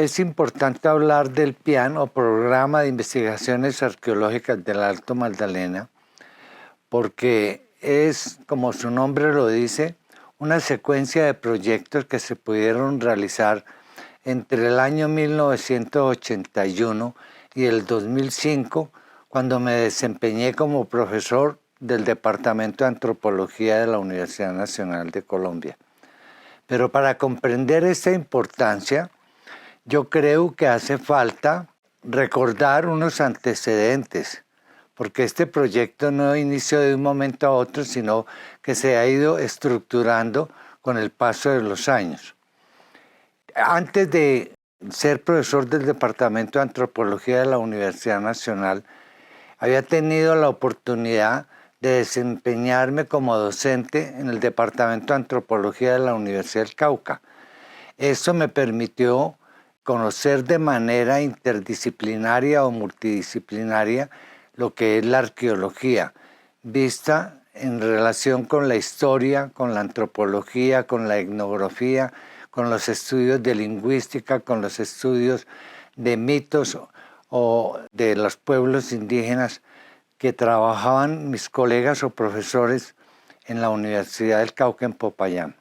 es importante hablar del PIAN, o Programa de Investigaciones Arqueológicas del Alto Magdalena, porque es, como su nombre lo dice, una secuencia de proyectos que se pudieron realizar entre el año 1981 y el 2005, cuando me desempeñé como profesor del Departamento de Antropología de la Universidad Nacional de Colombia. Pero para comprender esta importancia, yo creo que hace falta recordar unos antecedentes, porque este proyecto no inició de un momento a otro, sino que se ha ido estructurando con el paso de los años. Antes de ser profesor del Departamento de Antropología de la Universidad Nacional, había tenido la oportunidad de desempeñarme como docente en el Departamento de Antropología de la Universidad del Cauca. Eso me permitió conocer de manera interdisciplinaria o multidisciplinaria lo que es la arqueología, vista en relación con la historia, con la antropología, con la etnografía, con los estudios de lingüística, con los estudios de mitos o de los pueblos indígenas que trabajaban mis colegas o profesores en la Universidad del Cauca en Popayán.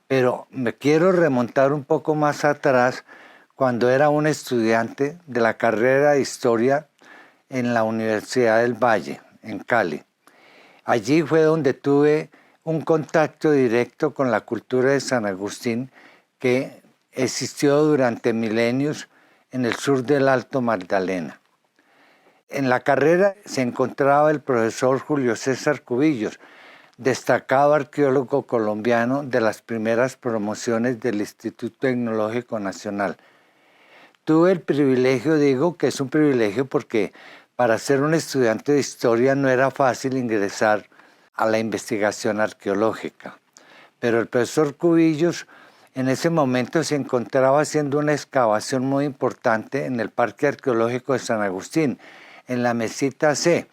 Pero me quiero remontar un poco más atrás, cuando era un estudiante de la carrera de Historia en la Universidad del Valle, en Cali. Allí fue donde tuve un contacto directo con la cultura de San Agustín, que existió durante milenios en el sur del Alto Magdalena. En la carrera se encontraba el profesor Julio César Cubillos, destacado arqueólogo colombiano de las primeras promociones del Instituto Tecnológico Nacional. Tuve el privilegio, digo que es un privilegio porque para ser un estudiante de historia no era fácil ingresar a la investigación arqueológica. Pero el profesor Cubillos en ese momento se encontraba haciendo una excavación muy importante en el Parque Arqueológico de San Agustín, en la Mesita C,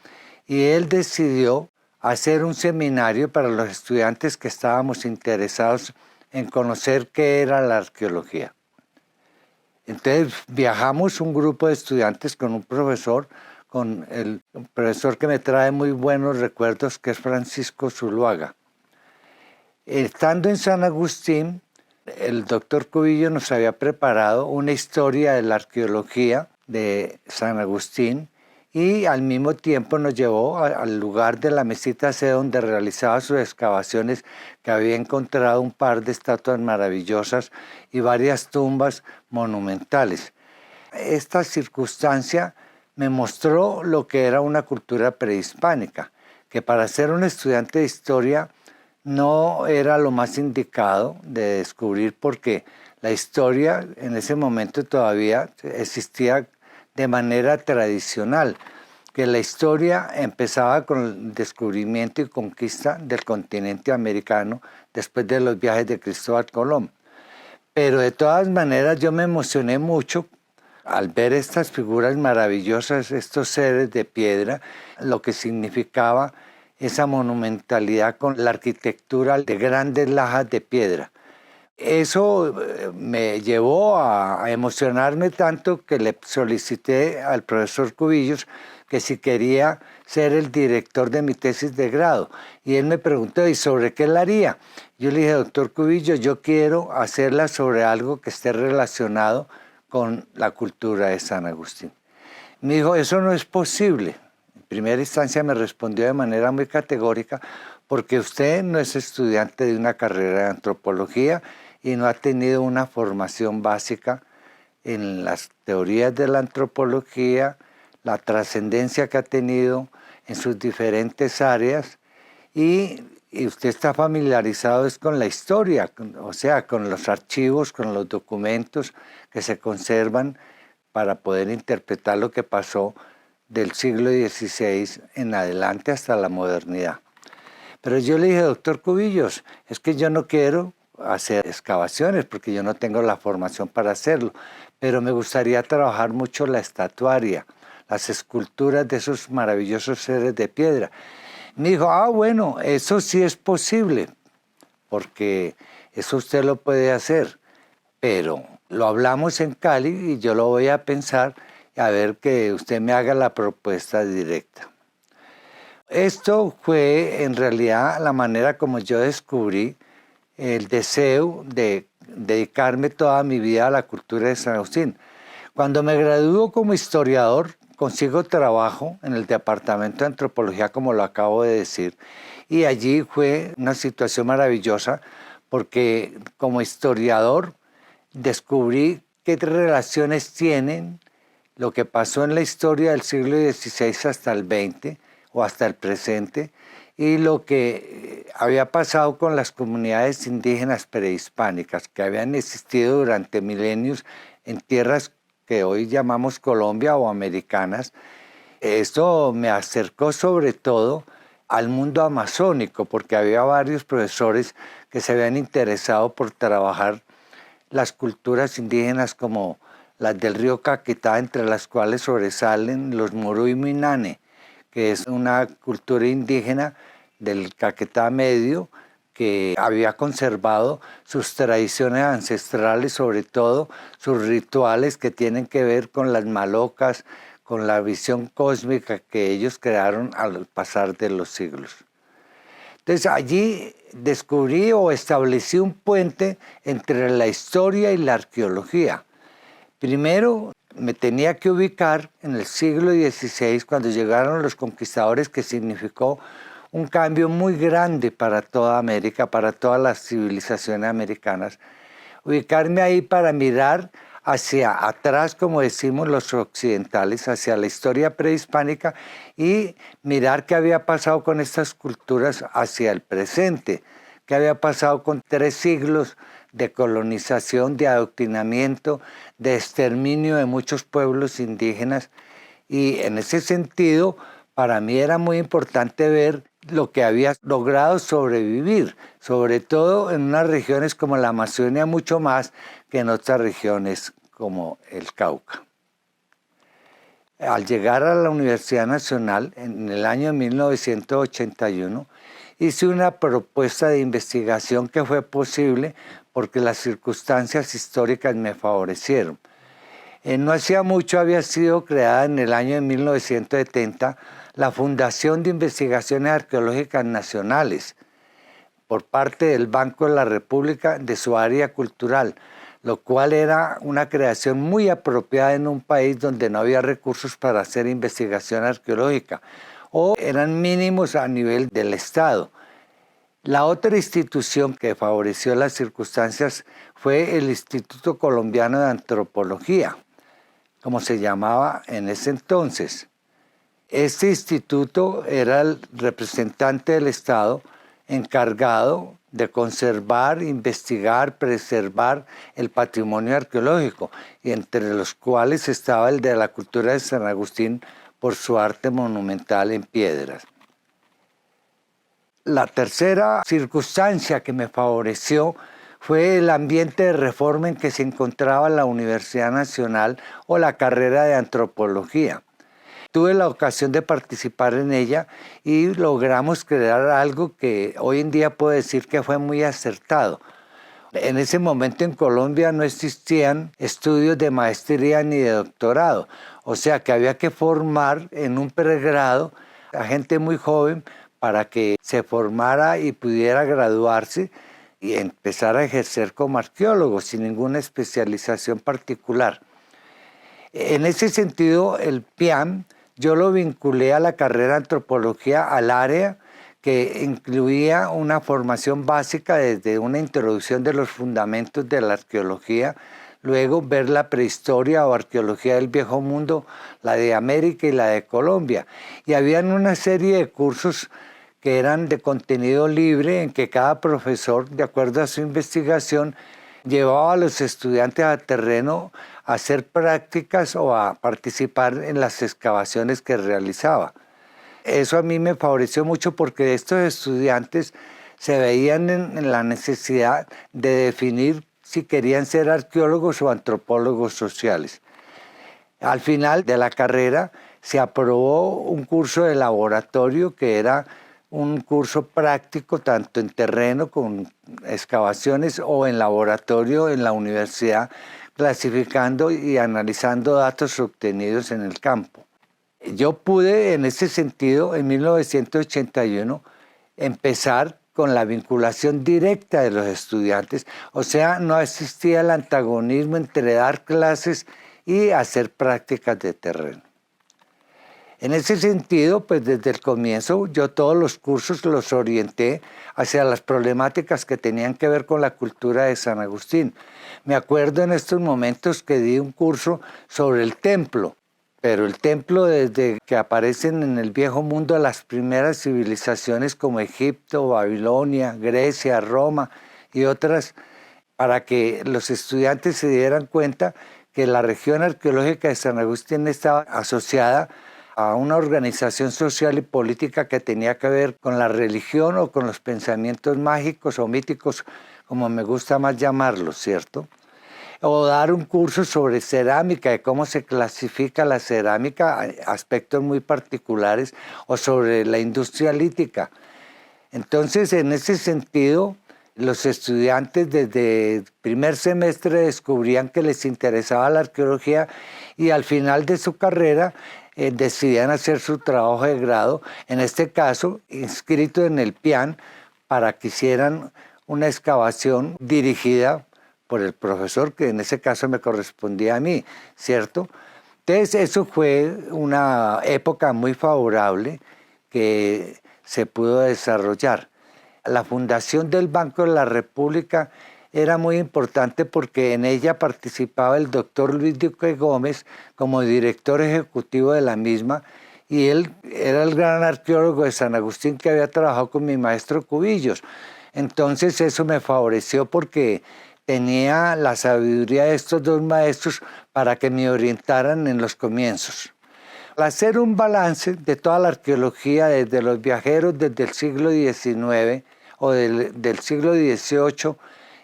y él decidió hacer un seminario para los estudiantes que estábamos interesados en conocer qué era la arqueología. Entonces viajamos un grupo de estudiantes con un profesor, con el profesor que me trae muy buenos recuerdos, que es Francisco Zuluaga. Estando en San Agustín, el doctor Cubillo nos había preparado una historia de la arqueología de San Agustín, y al mismo tiempo nos llevó al lugar de la Mesita C, donde realizaba sus excavaciones, que había encontrado un par de estatuas maravillosas y varias tumbas monumentales. Esta circunstancia me mostró lo que era una cultura prehispánica, que para ser un estudiante de historia no era lo más indicado de descubrir, porque la historia en ese momento todavía existía de manera tradicional, que la historia empezaba con el descubrimiento y conquista del continente americano después de los viajes de Cristóbal Colón. Pero de todas maneras yo me emocioné mucho al ver estas figuras maravillosas, estos seres de piedra, lo que significaba esa monumentalidad con la arquitectura de grandes lajas de piedra. Eso me llevó a emocionarme tanto que le solicité al profesor Cubillos que si quería ser el director de mi tesis de grado. Y él me preguntó, ¿y sobre qué la haría? Yo le dije, doctor Cubillos, yo quiero hacerla sobre algo que esté relacionado con la cultura de San Agustín. Me dijo, eso no es posible. En primera instancia me respondió de manera muy categórica, porque usted no es estudiante de una carrera de antropología y no ha tenido una formación básica en las teorías de la antropología, la trascendencia que ha tenido en sus diferentes áreas, y usted está familiarizado es con la historia, o sea, con los archivos, con los documentos que se conservan para poder interpretar lo que pasó del siglo XVI en adelante hasta la modernidad. Pero yo le dije, doctor Cubillos, es que yo no quiero hacer excavaciones porque yo no tengo la formación para hacerlo, pero me gustaría trabajar mucho la estatuaria, las esculturas de esos maravillosos seres de piedra. Me dijo, bueno, eso sí es posible, porque eso usted lo puede hacer, pero lo hablamos en Cali y yo lo voy a pensar a ver que usted me haga la propuesta directa. Esto fue en realidad la manera como yo descubrí el deseo de dedicarme toda mi vida a la cultura de San Agustín. Cuando me graduó como historiador, consigo trabajo en el Departamento de Antropología, como lo acabo de decir, y allí fue una situación maravillosa porque como historiador descubrí qué relaciones tienen lo que pasó en la historia del siglo XVI hasta el XX o hasta el presente y lo que había pasado con las comunidades indígenas prehispánicas que habían existido durante milenios en tierras que hoy llamamos Colombia o americanas. Esto me acercó sobre todo al mundo amazónico porque había varios profesores que se habían interesado por trabajar las culturas indígenas como las del río Caquetá, entre las cuales sobresalen los Muru y Minane, que es una cultura indígena del Caquetá Medio que había conservado sus tradiciones ancestrales, sobre todo sus rituales que tienen que ver con las malocas, con la visión cósmica que ellos crearon al pasar de los siglos. Entonces allí descubrí o establecí un puente entre la historia y la arqueología. Primero me tenía que ubicar en el siglo XVI cuando llegaron los conquistadores, que significó un cambio muy grande para toda América, para todas las civilizaciones americanas. Ubicarme ahí para mirar hacia atrás, como decimos los occidentales, hacia la historia prehispánica y mirar qué había pasado con estas culturas hacia el presente, qué había pasado con 3 siglos de colonización, de adoctrinamiento, de exterminio de muchos pueblos indígenas. Y en ese sentido, para mí era muy importante ver lo que había logrado sobrevivir, sobre todo en unas regiones como la Amazonia, mucho más que en otras regiones como el Cauca. Al llegar a la Universidad Nacional en el año 1981, hice una propuesta de investigación que fue posible porque las circunstancias históricas me favorecieron. No hacía mucho había sido creada en el año de 1970 la Fundación de Investigaciones Arqueológicas Nacionales por parte del Banco de la República de su área cultural, lo cual era una creación muy apropiada en un país donde no había recursos para hacer investigación arqueológica o eran mínimos a nivel del Estado. La otra institución que favoreció las circunstancias fue el Instituto Colombiano de Antropología, como se llamaba en ese entonces. Este instituto era el representante del Estado encargado de conservar, investigar, preservar el patrimonio arqueológico, y entre los cuales estaba el de la cultura de San Agustín por su arte monumental en piedras. La tercera circunstancia que me favoreció fue el ambiente de reforma en que se encontraba la Universidad Nacional o la carrera de antropología. Tuve la ocasión de participar en ella y logramos crear algo que hoy en día puedo decir que fue muy acertado. En ese momento en Colombia no existían estudios de maestría ni de doctorado, o sea que había que formar en un pregrado a gente muy joven para que se formara y pudiera graduarse y empezar a ejercer como arqueólogo sin ninguna especialización particular. En ese sentido, el PIAM yo lo vinculé a la carrera de antropología, al área que incluía una formación básica desde una introducción de los fundamentos de la arqueología, luego ver la prehistoria o arqueología del Viejo Mundo, la de América y la de Colombia. Y habían una serie de cursos que eran de contenido libre en que cada profesor, de acuerdo a su investigación, llevaba a los estudiantes a terreno a hacer prácticas o a participar en las excavaciones que realizaba. Eso a mí me favoreció mucho porque estos estudiantes se veían en la necesidad de definir si querían ser arqueólogos o antropólogos sociales. Al final de la carrera se aprobó un curso de laboratorio que era un curso práctico tanto en terreno con excavaciones o en laboratorio en la universidad, clasificando y analizando datos obtenidos en el campo. Yo pude en ese sentido en 1981 empezar con la vinculación directa de los estudiantes, o sea, no existía el antagonismo entre dar clases y hacer prácticas de terreno. En ese sentido, pues desde el comienzo yo todos los cursos los orienté hacia las problemáticas que tenían que ver con la cultura de San Agustín. Me acuerdo en estos momentos que di un curso sobre el templo, pero el templo desde que aparecen en el Viejo Mundo las primeras civilizaciones como Egipto, Babilonia, Grecia, Roma y otras, para que los estudiantes se dieran cuenta que la región arqueológica de San Agustín estaba asociada a una organización social y política que tenía que ver con la religión o con los pensamientos mágicos o míticos, como me gusta más llamarlos, ¿cierto? O dar un curso sobre cerámica, de cómo se clasifica la cerámica, aspectos muy particulares, o sobre la industria lítica. Entonces, en ese sentido, los estudiantes desde el primer semestre descubrían que les interesaba la arqueología y al final de su carrera decidían hacer su trabajo de grado, en este caso inscrito en el PIAN, para que hicieran una excavación dirigida por el profesor, que en ese caso me correspondía a mí, ¿cierto? Entonces eso fue una época muy favorable que se pudo desarrollar. La fundación del Banco de la República era muy importante porque en ella participaba el doctor Luis Duque Gómez como director ejecutivo de la misma, y él era el gran arqueólogo de San Agustín que había trabajado con mi maestro Cubillos. Entonces eso me favoreció porque tenía la sabiduría de estos dos maestros para que me orientaran en los comienzos. Al hacer un balance de toda la arqueología desde los viajeros desde el siglo XIX o del siglo XVIII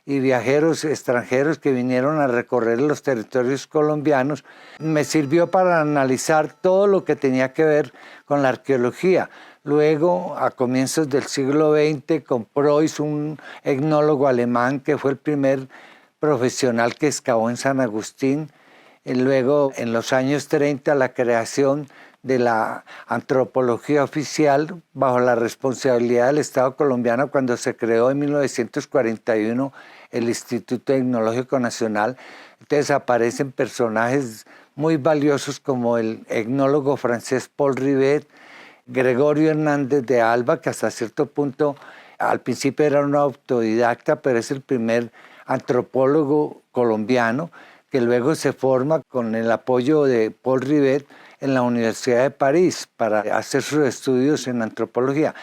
y viajeros extranjeros que vinieron a recorrer los territorios colombianos, me sirvió para analizar todo lo que tenía que ver con la arqueología. Luego, a comienzos del siglo XX, con Preuss, un etnólogo alemán que fue el primer profesional que excavó en San Agustín. Y luego, en los años 30, la creación de la antropología oficial bajo la responsabilidad del Estado colombiano cuando se creó en 1941 el Instituto Etnológico Nacional. Entonces aparecen personajes muy valiosos como el etnólogo francés Paul Rivet, Gregorio Hernández de Alba, que hasta cierto punto al principio era un autodidacta, pero es el primer antropólogo colombiano que luego se forma con el apoyo de Paul Rivet en la Universidad de París para hacer sus estudios en antropología.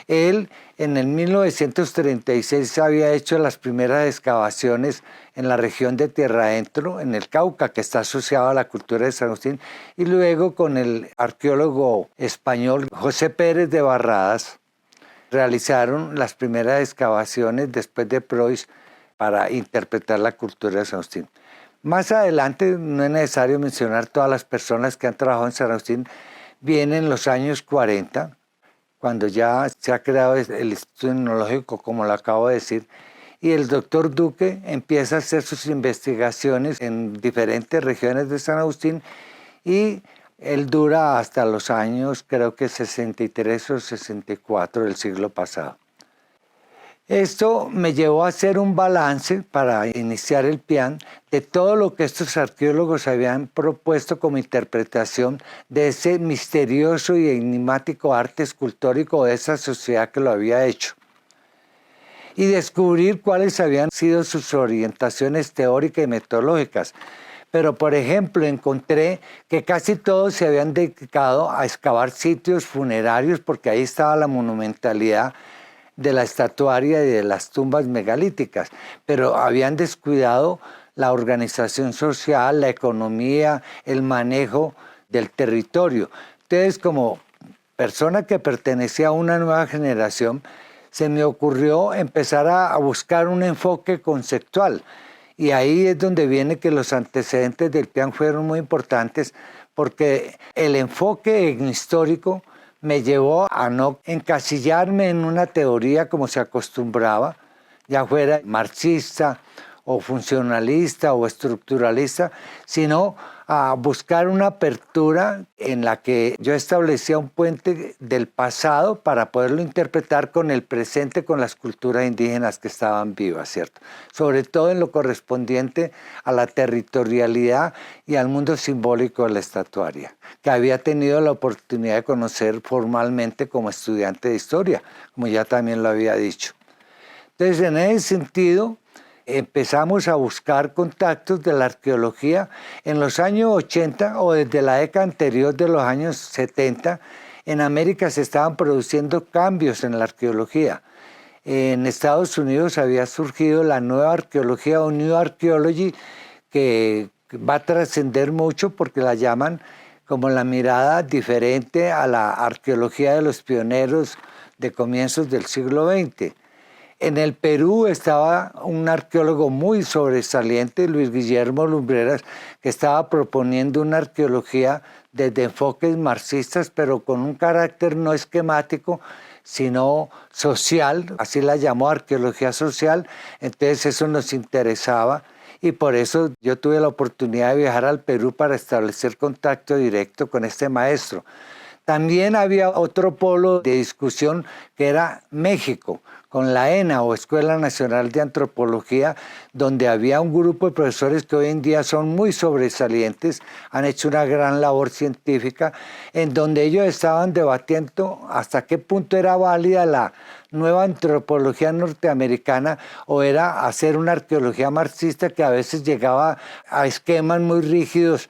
Él en el 1936 había hecho las primeras excavaciones en la región de Tierra Adentro, en el Cauca, que está asociado a la cultura de San Agustín, y luego con el arqueólogo español José Pérez de Barradas realizaron las primeras excavaciones después de Preuss para interpretar la cultura de San Agustín. Más adelante, no es necesario mencionar todas las personas que han trabajado en San Agustín, vienen los años 40, cuando ya se ha creado el Instituto Etnológico, como lo acabo de decir, y el doctor Duque empieza a hacer sus investigaciones en diferentes regiones de San Agustín, y él dura hasta los años, creo que 63 o 64 del siglo pasado. Esto me llevó a hacer un balance para iniciar el PIAN de todo lo que estos arqueólogos habían propuesto como interpretación de ese misterioso y enigmático arte escultórico de esa sociedad que lo había hecho, y descubrir cuáles habían sido sus orientaciones teóricas y metodológicas. Pero, por ejemplo, encontré que casi todos se habían dedicado a excavar sitios funerarios porque ahí estaba la monumentalidad de la estatuaria y de las tumbas megalíticas, pero habían descuidado la organización social, la economía, el manejo del territorio. Entonces, como persona que pertenecía a una nueva generación, se me ocurrió empezar a buscar un enfoque conceptual, y ahí es donde viene que los antecedentes del PIAN fueron muy importantes, porque el enfoque etnohistórico me llevó a no encasillarme en una teoría como se acostumbraba, ya fuera marxista o funcionalista o estructuralista, sino a buscar una apertura en la que yo establecía un puente del pasado para poderlo interpretar con el presente, con las culturas indígenas que estaban vivas, ¿cierto? Sobre todo en lo correspondiente a la territorialidad y al mundo simbólico de la estatuaria, que había tenido la oportunidad de conocer formalmente como estudiante de historia, como ya también lo había dicho. Entonces, en ese sentido, empezamos a buscar contactos de la arqueología. En los años 80 o desde la década anterior de los años 70, en América se estaban produciendo cambios en la arqueología. En Estados Unidos había surgido la nueva arqueología o New Archaeology, que va a trascender mucho porque la llaman como la mirada diferente a la arqueología de los pioneros de comienzos del siglo XX. En el Perú estaba un arqueólogo muy sobresaliente, Luis Guillermo Lumbreras, que estaba proponiendo una arqueología desde enfoques marxistas, pero con un carácter no esquemático, sino social, así la llamó arqueología social. Entonces eso nos interesaba y por eso yo tuve la oportunidad de viajar al Perú para establecer contacto directo con este maestro. También había otro polo de discusión que era México, con la ENA o Escuela Nacional de Antropología, donde había un grupo de profesores que hoy en día son muy sobresalientes, han hecho una gran labor científica, en donde ellos estaban debatiendo hasta qué punto era válida la nueva antropología norteamericana o era hacer una arqueología marxista que a veces llegaba a esquemas muy rígidos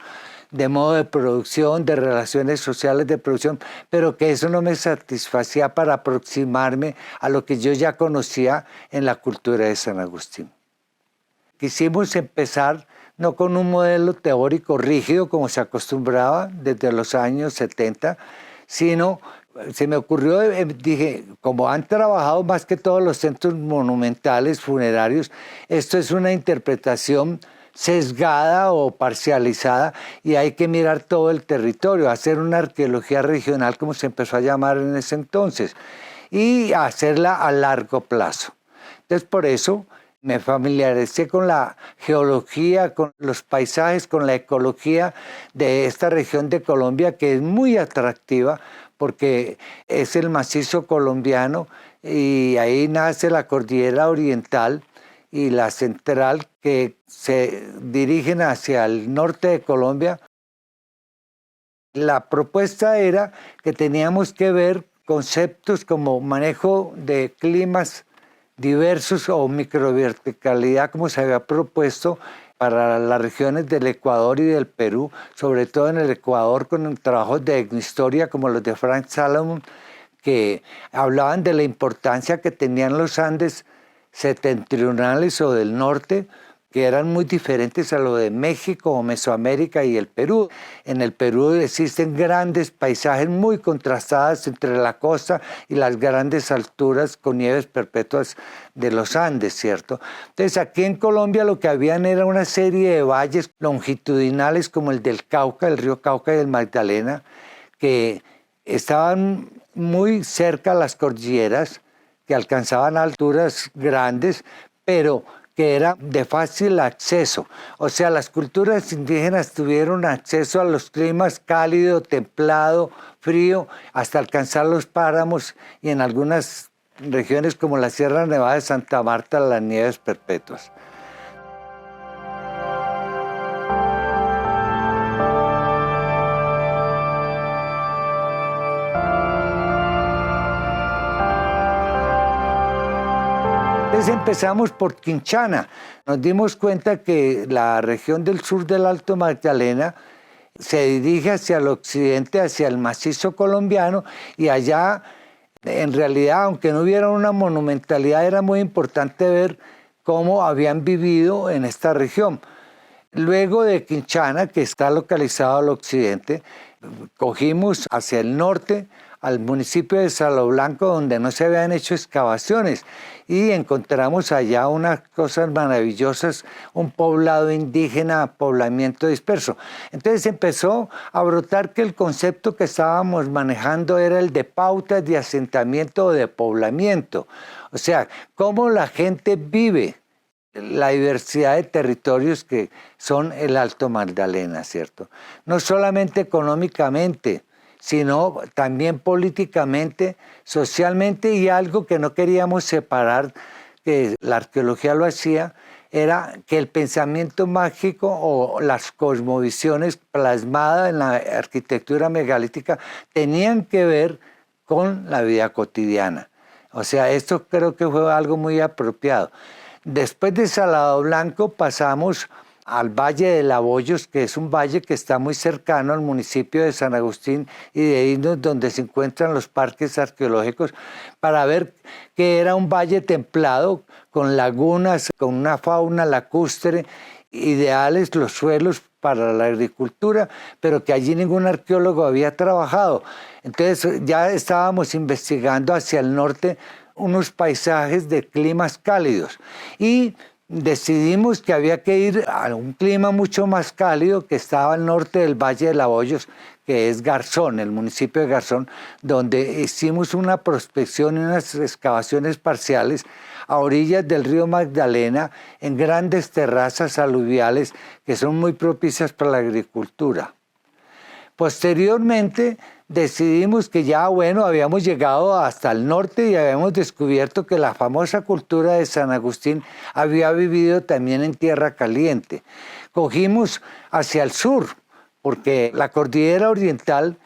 de modo de producción, de relaciones sociales de producción, pero que eso no me satisfacía para aproximarme a lo que yo ya conocía en la cultura de San Agustín. Quisimos empezar no con un modelo teórico rígido como se acostumbraba desde los años 70, sino se me ocurrió, dije, como han trabajado más que todos los centros monumentales, funerarios, esto es una interpretación sesgada o parcializada y hay que mirar todo el territorio, hacer una arqueología regional como se empezó a llamar en ese entonces y hacerla a largo plazo. Entonces por eso me familiaricé con la geología, con los paisajes, con la ecología de esta región de Colombia que es muy atractiva porque es el macizo colombiano y ahí nace la cordillera oriental y la central que se dirigen hacia el norte de Colombia. La propuesta era que teníamos que ver conceptos como manejo de climas diversos o microverticalidad como se había propuesto para las regiones del Ecuador y del Perú, sobre todo en el Ecuador con trabajos de etnohistoria como los de Frank Salomon, que hablaban de la importancia que tenían los Andes septentrionales o del norte, que eran muy diferentes a lo de México o Mesoamérica y el Perú. En el Perú existen grandes paisajes muy contrastados entre la costa y las grandes alturas con nieves perpetuas de los Andes, ¿cierto? Entonces aquí en Colombia lo que habían era una serie de valles longitudinales como el del Cauca, el río Cauca y el Magdalena, que estaban muy cerca a las cordilleras, que alcanzaban alturas grandes, pero que era de fácil acceso. O sea, las culturas indígenas tuvieron acceso a los climas cálido, templado, frío, hasta alcanzar los páramos y en algunas regiones como la Sierra Nevada de Santa Marta, las nieves perpetuas. Entonces empezamos por Quinchana. Nos dimos cuenta que la región del sur del Alto Magdalena se dirige hacia el occidente, hacia el macizo colombiano, y allá, en realidad, aunque no hubiera una monumentalidad, era muy importante ver cómo habían vivido en esta región. Luego de Quinchana, que está localizado al occidente, cogimos hacia el norte, al municipio de Salo Blanco, donde no se habían hecho excavaciones, y encontramos allá unas cosas maravillosas, un poblado indígena, poblamiento disperso. Entonces empezó a brotar que el concepto que estábamos manejando era el de pautas de asentamiento o de poblamiento. O sea, cómo la gente vive la diversidad de territorios que son el Alto Magdalena, ¿cierto? No solamente económicamente, sino también políticamente, socialmente, y algo que no queríamos separar, que la arqueología lo hacía, era que el pensamiento mágico o las cosmovisiones plasmadas en la arquitectura megalítica tenían que ver con la vida cotidiana. O sea, esto creo que fue algo muy apropiado. Después de Salado Blanco pasamos al Valle de Laboyos, que es un valle que está muy cercano al municipio de San Agustín y de Iznos, donde se encuentran los parques arqueológicos, para ver que era un valle templado, con lagunas, con una fauna lacustre, ideales los suelos para la agricultura, pero que allí ningún arqueólogo había trabajado. Entonces ya estábamos investigando hacia el norte unos paisajes de climas cálidos y decidimos que había que ir a un clima mucho más cálido que estaba al norte del Valle de Laboyos, que es Garzón, el municipio de Garzón, donde hicimos una prospección y unas excavaciones parciales a orillas del río Magdalena en grandes terrazas aluviales que son muy propicias para la agricultura. Posteriormente decidimos que ya, bueno, habíamos llegado hasta el norte y habíamos descubierto que la famosa cultura de San Agustín había vivido también en tierra caliente. Cogimos hacia el sur, porque la cordillera oriental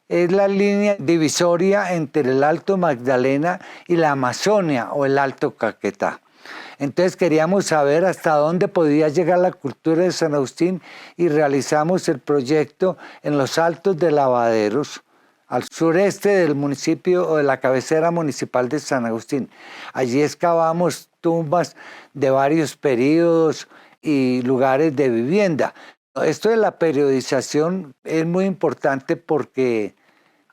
es la línea divisoria entre el Alto Magdalena y la Amazonia o el Alto Caquetá. Entonces queríamos saber hasta dónde podía llegar la cultura de San Agustín y realizamos el proyecto en los Altos de Lavaderos, al sureste del municipio o de la cabecera municipal de San Agustín. Allí excavamos tumbas de varios periodos y lugares de vivienda. Esto de la periodización es muy importante porque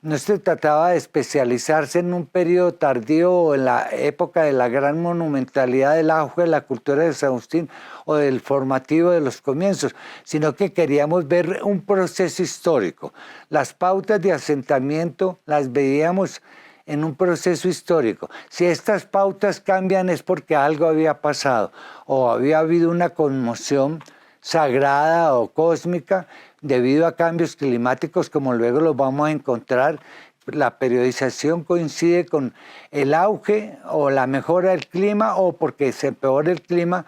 no se trataba de especializarse en un periodo tardío o en la época de la gran monumentalidad del auge de la cultura de San Agustín o del formativo de los comienzos, sino que queríamos ver un proceso histórico. Las pautas de asentamiento las veíamos en un proceso histórico. Si estas pautas cambian es porque algo había pasado o había habido una conmoción sagrada o cósmica debido a cambios climáticos, como luego los vamos a encontrar. La periodización coincide con el auge o la mejora del clima o porque se empeora el clima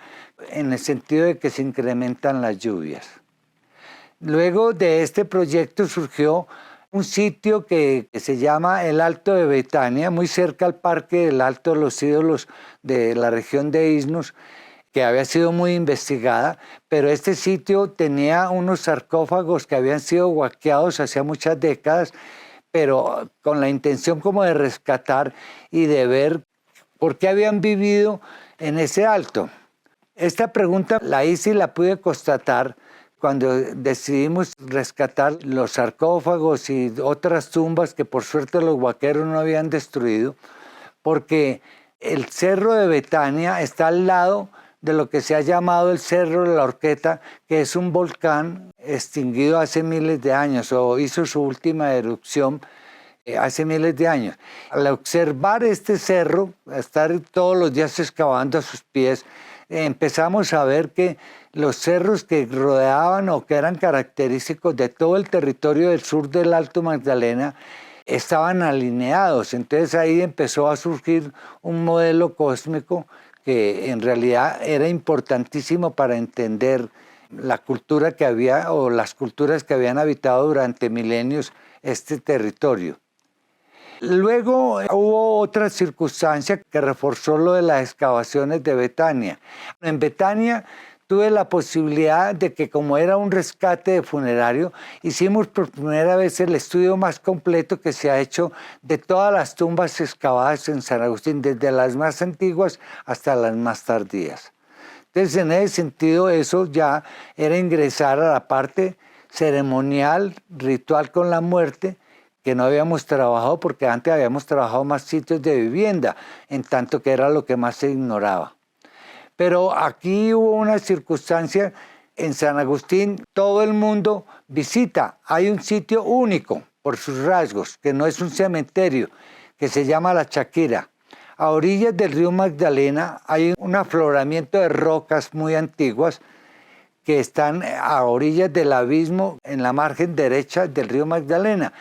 en el sentido de que se incrementan las lluvias. Luego de este proyecto surgió un sitio que se llama el Alto de Betania, muy cerca al Parque del Alto de los Ídolos de la región de Iznos, que había sido muy investigada, pero este sitio tenía unos sarcófagos que habían sido huaqueados hacía muchas décadas, pero con la intención como de rescatar y de ver por qué habían vivido en ese alto. Esta pregunta la hice y la pude constatar cuando decidimos rescatar los sarcófagos y otras tumbas que por suerte los huaqueros no habían destruido, porque el Cerro de Betania está al lado de lo que se ha llamado el Cerro de la Horqueta, que es un volcán extinguido hace miles de años o hizo su última erupción hace miles de años. Al observar este cerro, estar todos los días excavando a sus pies, empezamos a ver que los cerros que rodeaban o que eran característicos de todo el territorio del sur del Alto Magdalena estaban alineados. Entonces ahí empezó a surgir un modelo cósmico que en realidad era importantísimo para entender la cultura que había o las culturas que habían habitado durante milenios este territorio. Luego hubo otra circunstancia que reforzó lo de las excavaciones de Betania. En Betania tuve la posibilidad de que, como era un rescate de funerario, hicimos por primera vez el estudio más completo que se ha hecho de todas las tumbas excavadas en San Agustín, desde las más antiguas hasta las más tardías. Entonces, en ese sentido, eso ya era ingresar a la parte ceremonial, ritual con la muerte, que no habíamos trabajado porque antes habíamos trabajado más sitios de vivienda, en tanto que era lo que más se ignoraba. Pero aquí hubo una circunstancia, en San Agustín todo el mundo visita, hay un sitio único por sus rasgos, que no es un cementerio, que se llama La Chaquira. A orillas del río Magdalena hay un afloramiento de rocas muy antiguas que están a orillas del abismo en la margen derecha del río Magdalena.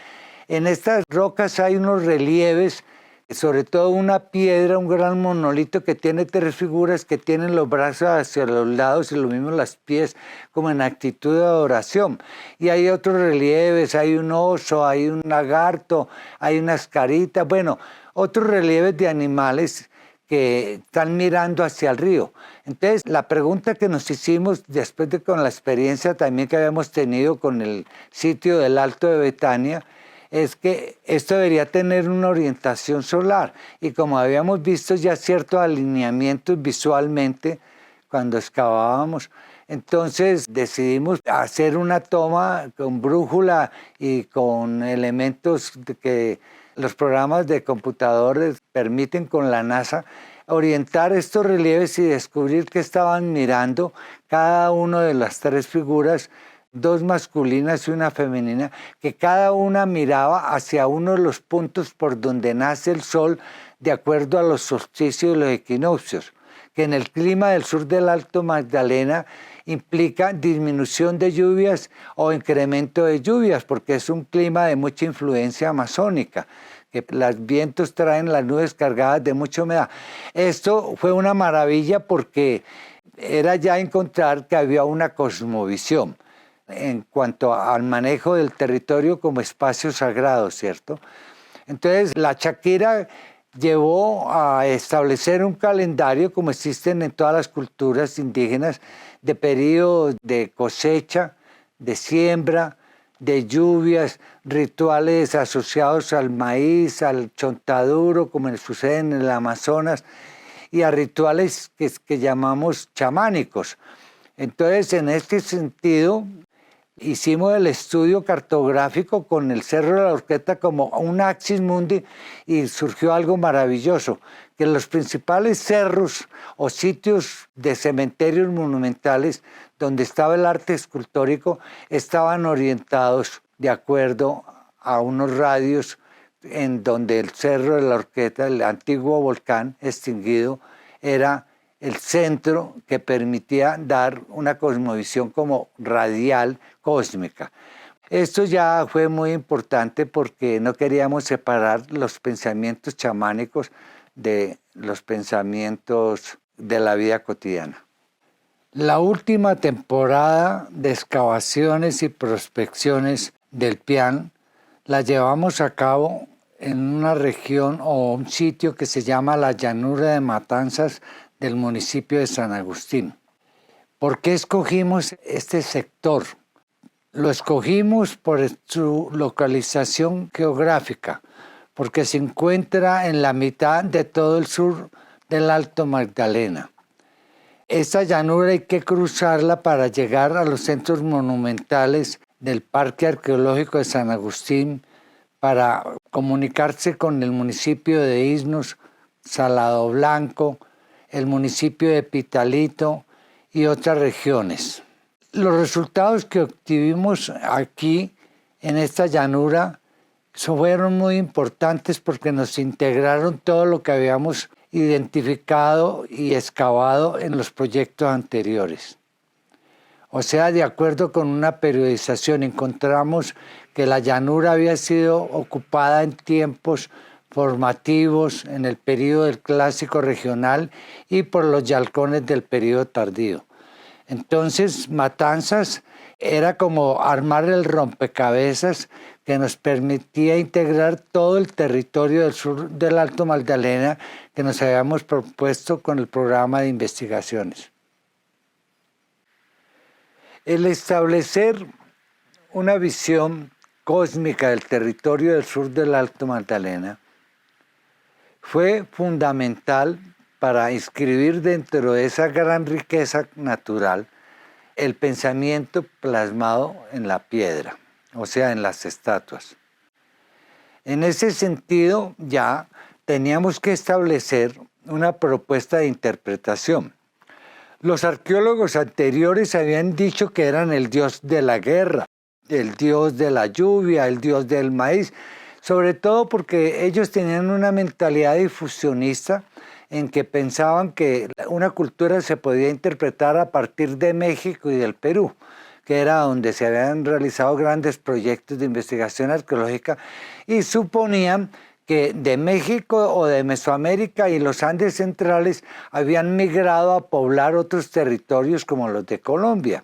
En estas rocas hay unos relieves, sobre todo una piedra, un gran monolito que tiene 3 figuras que tienen los brazos hacia los lados y lo mismo los pies como en actitud de adoración. Y hay otros relieves, hay un oso, hay un lagarto, hay unas caritas, bueno, otros relieves de animales que están mirando hacia el río. Entonces, la pregunta que nos hicimos después de con la experiencia también que habíamos tenido con el sitio del Alto de Betania, es que esto debería tener una orientación solar. Y como habíamos visto ya ciertos alineamientos visualmente cuando excavábamos, entonces decidimos hacer una toma con brújula y con elementos que los programas de computadores permiten con la NASA orientar estos relieves y descubrir que estaban mirando cada una de las 3 figuras, 2 masculinas y una femenina, que cada una miraba hacia uno de los puntos por donde nace el sol de acuerdo a los solsticios y los equinoccios, que en el clima del sur del Alto Magdalena implica disminución de lluvias o incremento de lluvias, porque es un clima de mucha influencia amazónica, que los vientos traen las nubes cargadas de mucha humedad. Esto fue una maravilla porque era ya encontrar que había una cosmovisión en cuanto al manejo del territorio como espacio sagrado, ¿cierto? Entonces, la Chaquira llevó a establecer un calendario, como existen en todas las culturas indígenas, de periodos de cosecha, de siembra, de lluvias, rituales asociados al maíz, al chontaduro, como sucede en el Amazonas, y a rituales que llamamos chamánicos. Entonces, en este sentido, hicimos el estudio cartográfico con el Cerro de la Horqueta como un axis mundi y surgió algo maravilloso, que los principales cerros o sitios de cementerios monumentales donde estaba el arte escultórico estaban orientados de acuerdo a unos radios en donde el Cerro de la Horqueta, el antiguo volcán extinguido, era el centro que permitía dar una cosmovisión como radial cósmica. Esto ya fue muy importante porque no queríamos separar los pensamientos chamánicos de los pensamientos de la vida cotidiana. La última temporada de excavaciones y prospecciones del Pian la llevamos a cabo en una región o un sitio que se llama la Llanura de Matanzas del municipio de San Agustín. ¿Por qué escogimos este sector? Lo escogimos por su localización geográfica, porque se encuentra en la mitad de todo el sur del Alto Magdalena. Esta llanura hay que cruzarla para llegar a los centros monumentales del Parque Arqueológico de San Agustín, para comunicarse con el municipio de Isnos, Salado Blanco, el municipio de Pitalito y otras regiones. Los resultados que obtuvimos aquí en esta llanura fueron muy importantes porque nos integraron todo lo que habíamos identificado y excavado en los proyectos anteriores. O sea, de acuerdo con una periodización, encontramos que la llanura había sido ocupada en tiempos formativos en el período del Clásico regional y por los yalcones del período tardío. Entonces, Matanzas era como armar el rompecabezas que nos permitía integrar todo el territorio del sur del Alto Magdalena que nos habíamos propuesto con el programa de investigaciones. El establecer una visión cósmica del territorio del sur del Alto Magdalena fue fundamental para inscribir dentro de esa gran riqueza natural el pensamiento plasmado en la piedra, o sea, en las estatuas. En ese sentido, ya teníamos que establecer una propuesta de interpretación. Los arqueólogos anteriores habían dicho que eran el dios de la guerra, el dios de la lluvia, el dios del maíz, sobre todo porque ellos tenían una mentalidad difusionista en que pensaban que una cultura se podía interpretar a partir de México y del Perú, que era donde se habían realizado grandes proyectos de investigación arqueológica, y suponían que de México o de Mesoamérica y los Andes centrales habían migrado a poblar otros territorios como los de Colombia.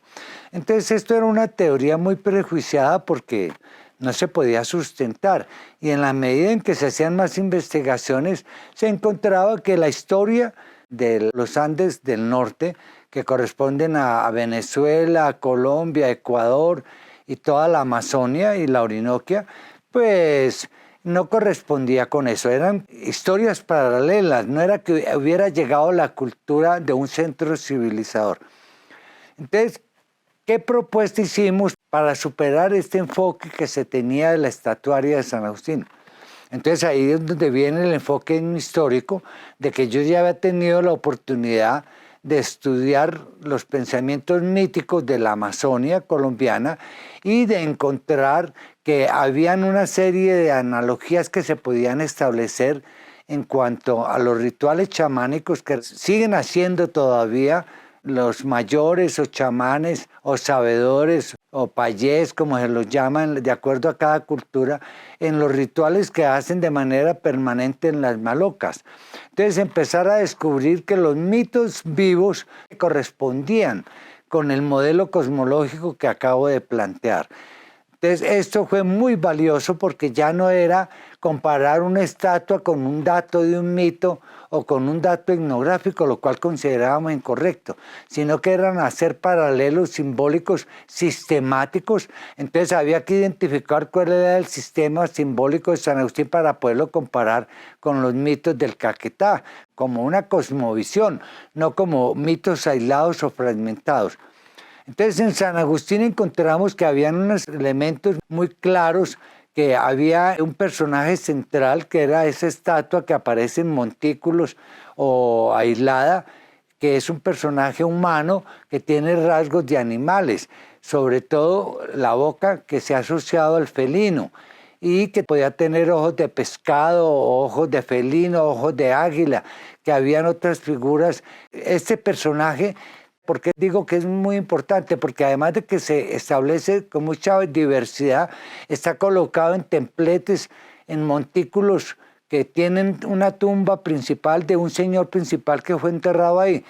Entonces esto era una teoría muy prejuiciada porque no se podía sustentar, y en la medida en que se hacían más investigaciones se encontraba que la historia de los Andes del norte, que corresponden a Venezuela, a Colombia, Ecuador y toda la Amazonia y la Orinoquia, pues no correspondía con eso, eran historias paralelas, no era que hubiera llegado la cultura de un centro civilizador. Entonces, ¿qué propuesta hicimos para superar este enfoque que se tenía de la estatuaria de San Agustín? Entonces ahí es donde viene el enfoque histórico de que yo ya había tenido la oportunidad de estudiar los pensamientos míticos de la Amazonia colombiana y de encontrar que habían una serie de analogías que se podían establecer en cuanto a los rituales chamánicos que siguen haciendo todavía los mayores o chamanes o sabedores o payés, como se los llaman, de acuerdo a cada cultura, en los rituales que hacen de manera permanente en las malocas. Entonces empezar a descubrir que los mitos vivos correspondían con el modelo cosmológico que acabo de plantear. Entonces esto fue muy valioso porque ya no era comparar una estatua con un dato de un mito o con un dato etnográfico, lo cual considerábamos incorrecto, sino que eran hacer paralelos simbólicos sistemáticos. Entonces había que identificar cuál era el sistema simbólico de San Agustín para poderlo comparar con los mitos del Caquetá, como una cosmovisión, no como mitos aislados o fragmentados. Entonces en San Agustín encontramos que habían unos elementos muy claros, que había un personaje central que era esa estatua que aparece en montículos o aislada, que es un personaje humano que tiene rasgos de animales, sobre todo la boca que se ha asociado al felino y que podía tener ojos de pescado, ojos de felino, ojos de águila, que habían otras figuras. Este personaje, ¿por qué digo que es muy importante? Porque además de que se establece con mucha diversidad, está colocado en templetes, en montículos que tienen una tumba principal de un señor principal que fue enterrado ahí.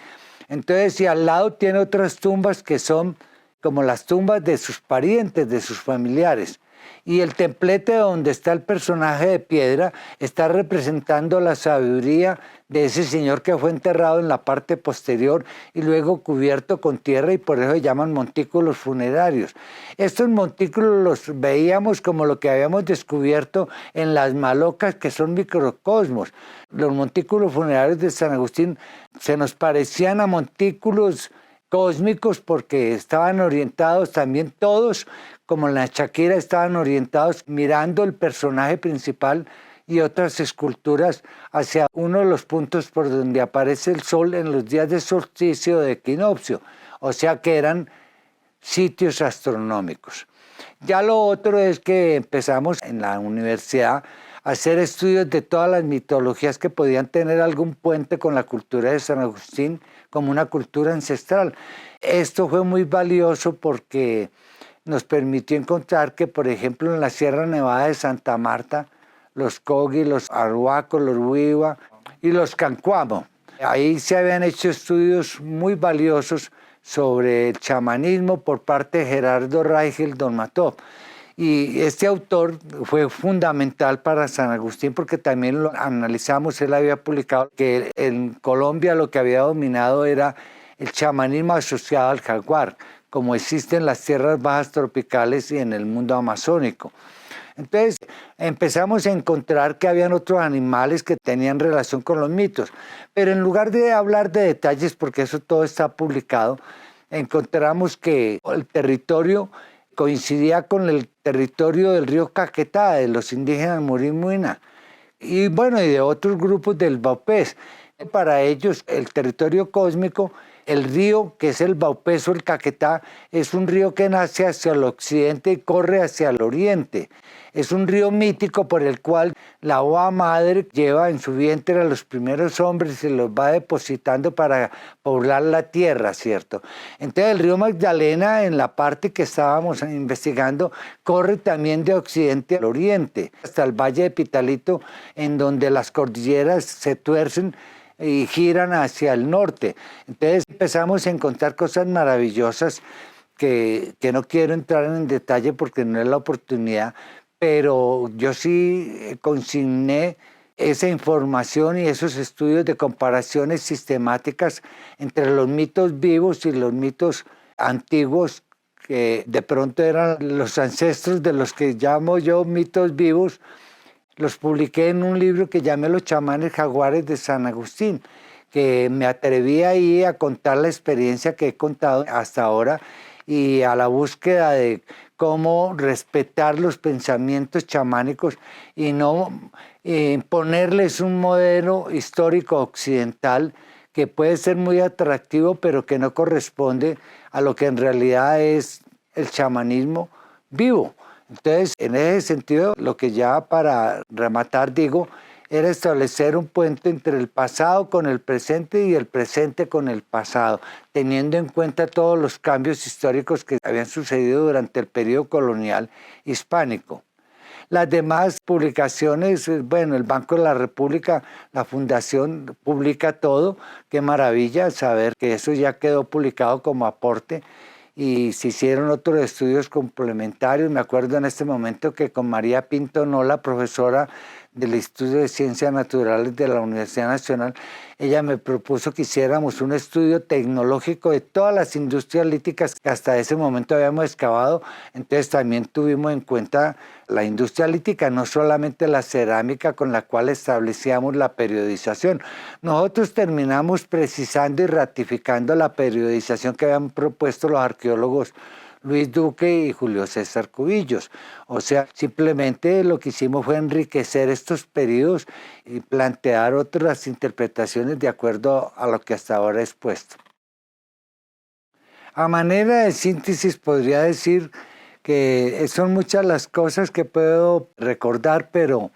Entonces, y al lado tiene otras tumbas que son como las tumbas de sus parientes, de sus familiares. Y el templete donde está el personaje de piedra está representando la sabiduría de ese señor que fue enterrado en la parte posterior y luego cubierto con tierra, y por eso se llaman montículos funerarios. Estos montículos los veíamos como lo que habíamos descubierto en las malocas, que son microcosmos. Los montículos funerarios de San Agustín se nos parecían a montículos cósmicos porque estaban orientados también todos, como en la Shakira, estaban orientados mirando el personaje principal y otras esculturas hacia uno de los puntos por donde aparece el sol en los días de solsticio o de equinoccio, o sea que eran sitios astronómicos. Ya lo otro es que empezamos en la universidad a hacer estudios de todas las mitologías que podían tener algún puente con la cultura de San Agustín como una cultura ancestral. Esto fue muy valioso porque nos permitió encontrar que, por ejemplo, en la Sierra Nevada de Santa Marta, los Cogi, los Arhuacos, los Huiwa y los Cancuamo, ahí se habían hecho estudios muy valiosos sobre el chamanismo por parte de Gerardo Raigel Dolmatov. Y este autor fue fundamental para San Agustín porque también lo analizamos, él había publicado que en Colombia lo que había dominado era el chamanismo asociado al jaguar, como existe en las tierras bajas tropicales y en el mundo amazónico. Entonces empezamos a encontrar que habían otros animales que tenían relación con los mitos, pero en lugar de hablar de detalles, porque eso todo está publicado, encontramos que el territorio coincidía con el territorio del río Caquetá, de los indígenas Murí-Muina, y bueno, y de otros grupos del Vaupés. Para ellos, el territorio cósmico, el río que es el Vaupés o el Caquetá, es un río que nace hacia el occidente y corre hacia el oriente. Es un río mítico por el cual la Oa Madre lleva en su vientre a los primeros hombres y los va depositando para poblar la tierra, ¿cierto? Entonces el río Magdalena, en la parte que estábamos investigando, corre también de occidente al oriente, hasta el Valle de Pitalito, en donde las cordilleras se tuercen y giran hacia el norte. Entonces empezamos a encontrar cosas maravillosas que no quiero entrar en detalle porque no es la oportunidad, pero yo sí consigné esa información y esos estudios de comparaciones sistemáticas entre los mitos vivos y los mitos antiguos, que de pronto eran los ancestros de los que llamo yo mitos vivos. Los publiqué en un libro que llamé Los chamanes jaguares de San Agustín, que me atreví ahí a contar la experiencia que he contado hasta ahora y a la búsqueda de cómo respetar los pensamientos chamánicos y no imponerles un modelo histórico occidental que puede ser muy atractivo, pero que no corresponde a lo que en realidad es el chamanismo vivo. Entonces, en ese sentido, lo que ya para rematar digo, era establecer un puente entre el pasado con el presente y el presente con el pasado, teniendo en cuenta todos los cambios históricos que habían sucedido durante el periodo colonial hispánico. Las demás publicaciones, bueno, el Banco de la República, la Fundación publica todo, qué maravilla saber que eso ya quedó publicado como aporte y se hicieron otros estudios complementarios. Me acuerdo en este momento que con María Pinto Nola, profesora del Instituto de Ciencias Naturales de la Universidad Nacional, ella me propuso que hiciéramos un estudio tecnológico de todas las industrias líticas que hasta ese momento habíamos excavado. Entonces también tuvimos en cuenta la industria lítica, no solamente la cerámica con la cual establecíamos la periodización. Nosotros terminamos precisando y ratificando la periodización que habían propuesto los arqueólogos Luis Duque y Julio César Cubillos. O sea, simplemente lo que hicimos fue enriquecer estos periodos y plantear otras interpretaciones de acuerdo a lo que hasta ahora he expuesto. A manera de síntesis podría decir que son muchas las cosas que puedo recordar, pero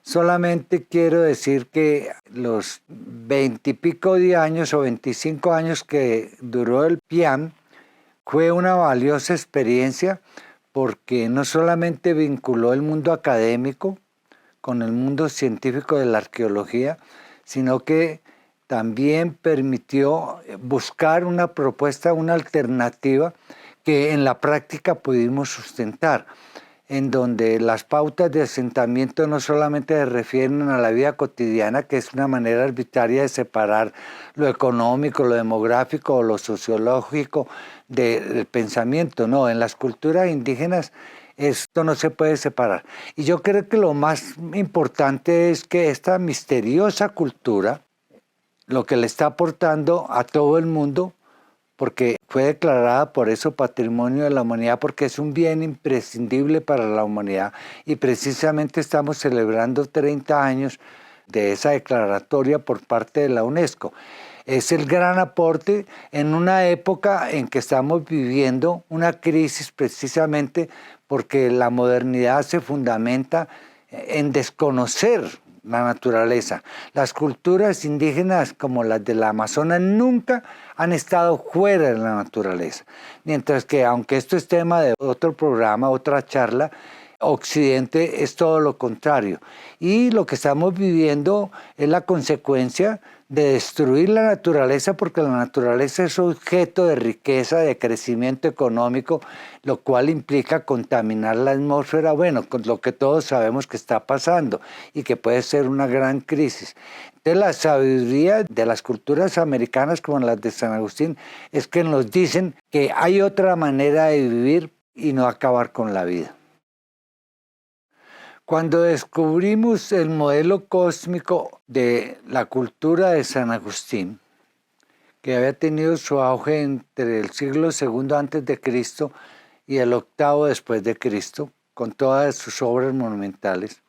solamente quiero decir que los 20 y pico de años o 25 años que duró el PIAM, fue una valiosa experiencia porque no solamente vinculó el mundo académico con el mundo científico de la arqueología, sino que también permitió buscar una propuesta, una alternativa que en la práctica pudimos sustentar, en donde las pautas de asentamiento no solamente se refieren a la vida cotidiana, que es una manera arbitraria de separar lo económico, lo demográfico o lo sociológico del pensamiento, no, en las culturas indígenas esto no se puede separar. Y yo creo que lo más importante es que esta misteriosa cultura, lo que le está aportando a todo el mundo, porque fue declarada por eso Patrimonio de la Humanidad, porque es un bien imprescindible para la humanidad y precisamente estamos celebrando 30 años de esa declaratoria por parte de la UNESCO. Es el gran aporte en una época en que estamos viviendo una crisis precisamente porque la modernidad se fundamenta en desconocer la naturaleza. Las culturas indígenas como las del Amazonas nunca han estado fuera de la naturaleza. Mientras que, aunque esto es tema de otro programa, otra charla, Occidente es todo lo contrario. Y lo que estamos viviendo es la consecuencia de destruir la naturaleza, porque la naturaleza es objeto de riqueza, de crecimiento económico, lo cual implica contaminar la atmósfera, bueno, con lo que todos sabemos que está pasando y que puede ser una gran crisis. Entonces la sabiduría de las culturas americanas como las de San Agustín es que nos dicen que hay otra manera de vivir y no acabar con la vida. Cuando descubrimos el modelo cósmico de la cultura de San Agustín, que había tenido su auge entre el siglo II a.C. y el octavo después de Cristo, con todas sus obras monumentales,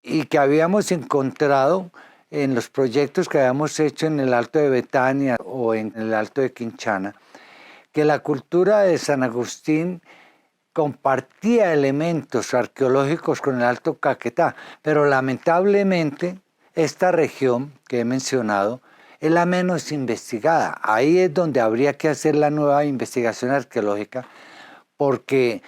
y que habíamos encontrado en los proyectos que habíamos hecho en el Alto de Betania o en el Alto de Quinchana, que la cultura de San Agustín compartía elementos arqueológicos con el Alto Caquetá, pero lamentablemente esta región que he mencionado es la menos investigada. Ahí es donde habría que hacer la nueva investigación arqueológica, porque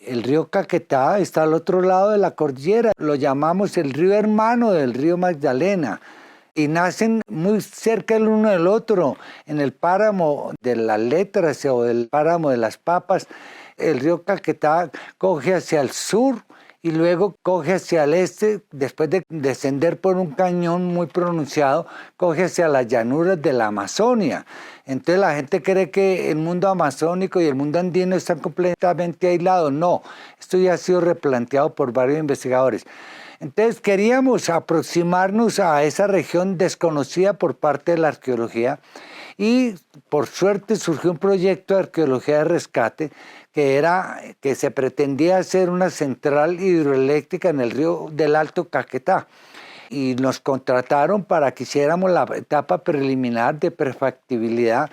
el río Caquetá está al otro lado de la cordillera, lo llamamos el río hermano del río Magdalena, y nacen muy cerca el uno del otro, en el páramo de las Letras o del páramo de las Papas. El río Caquetá coge hacia el sur y luego coge hacia el este, después de descender por un cañón muy pronunciado, coge hacia las llanuras de la Amazonia. Entonces la gente cree que el mundo amazónico y el mundo andino están completamente aislados. No, esto ya ha sido replanteado por varios investigadores. Entonces queríamos aproximarnos a esa región desconocida por parte de la arqueología, y por suerte surgió un proyecto de arqueología de rescate que se pretendía hacer una central hidroeléctrica en el río del Alto Caquetá. Y nos contrataron para que hiciéramos la etapa preliminar de prefactibilidad.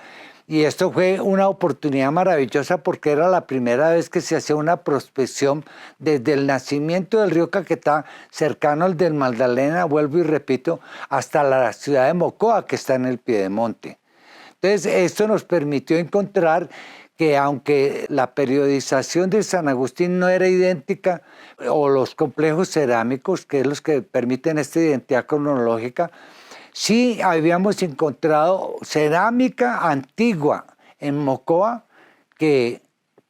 Y esto fue una oportunidad maravillosa porque era la primera vez que se hacía una prospección desde el nacimiento del río Caquetá, cercano al del Magdalena, vuelvo y repito, hasta la ciudad de Mocoa, que está en el Piedemonte. Entonces, esto nos permitió encontrar que aunque la periodización de San Agustín no era idéntica, o los complejos cerámicos, que es los que permiten esta identidad cronológica, sí habíamos encontrado cerámica antigua en Mocoa que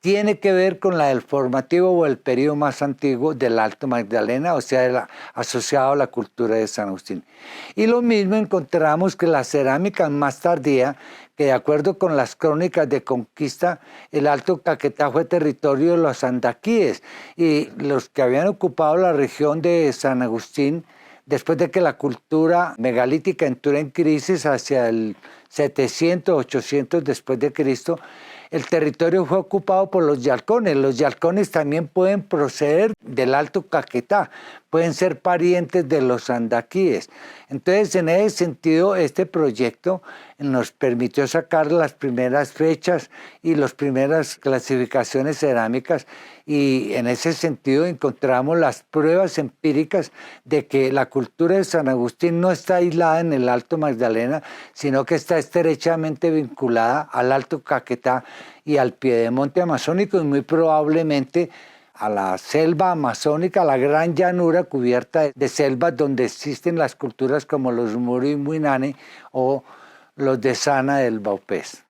tiene que ver con la del formativo o el periodo más antiguo del Alto Magdalena, o sea, asociado a la cultura de San Agustín. Y lo mismo encontramos que la cerámica más tardía, que de acuerdo con las crónicas de conquista, el Alto Caquetá fue territorio de los andaquíes, y los que habían ocupado la región de San Agustín, después de que la cultura megalítica entró en crisis hacia el 700, 800 después de Cristo, el territorio fue ocupado por los yalcones. Los yalcones también pueden proceder del Alto Caquetá, pueden ser parientes de los andaquíes. Entonces, en ese sentido, este proyecto nos permitió sacar las primeras fechas y las primeras clasificaciones cerámicas, y en ese sentido encontramos las pruebas empíricas de que la cultura de San Agustín no está aislada en el Alto Magdalena, sino que está estrechamente vinculada al Alto Caquetá y al Piedemonte amazónico, y muy probablemente a la selva amazónica, a la gran llanura cubierta de selvas donde existen las culturas como los Muri-Muinane o los de Sana del Baupés.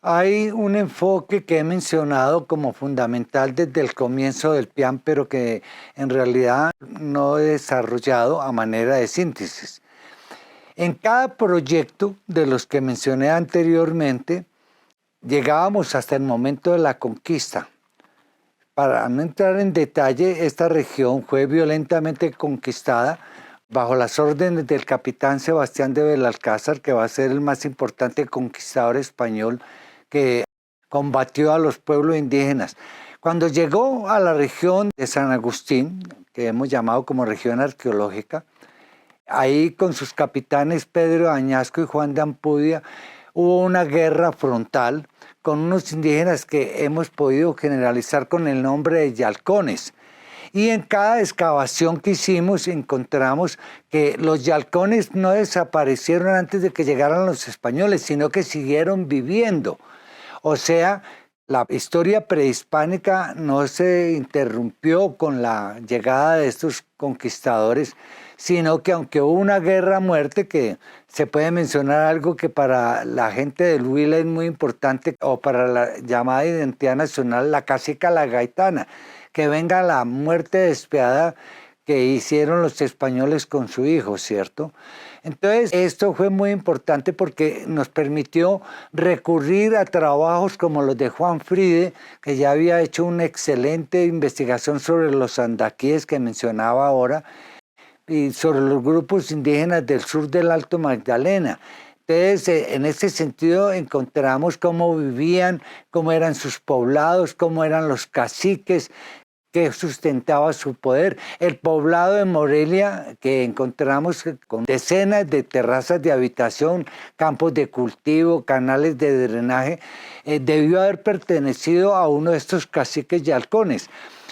Hay un enfoque que he mencionado como fundamental desde el comienzo del PIAN, pero que en realidad no he desarrollado a manera de síntesis. En cada proyecto de los que mencioné anteriormente, llegábamos hasta el momento de la conquista. Para no entrar en detalle, esta región fue violentamente conquistada bajo las órdenes del capitán Sebastián de Belalcázar, que va a ser el más importante conquistador español que combatió a los pueblos indígenas. Cuando llegó a la región de San Agustín, que hemos llamado como región arqueológica, ahí con sus capitanes Pedro de Añasco y Juan de Ampudia, hubo una guerra frontal con unos indígenas que hemos podido generalizar con el nombre de yalcones. Y en cada excavación que hicimos encontramos que los yalcones no desaparecieron antes de que llegaran los españoles, sino que siguieron viviendo. O sea, la historia prehispánica no se interrumpió con la llegada de estos conquistadores, sino que aunque hubo una guerra a muerte, que se puede mencionar algo que para la gente del Huila es muy importante, o para la llamada identidad nacional, la cacica la gaitana, que venga la muerte despiadada que hicieron los españoles con su hijo, ¿cierto? Entonces, esto fue muy importante porque nos permitió recurrir a trabajos como los de Juan Fride, que ya había hecho una excelente investigación sobre los andaquíes que mencionaba ahora, y sobre los grupos indígenas del sur del Alto Magdalena. Entonces, en ese sentido encontramos cómo vivían, cómo eran sus poblados, cómo eran los caciques, que sustentaba su poder. El poblado de Morelia, que encontramos con decenas de terrazas de habitación, campos de cultivo, canales de drenaje, debió haber pertenecido a uno de estos caciques y halcones.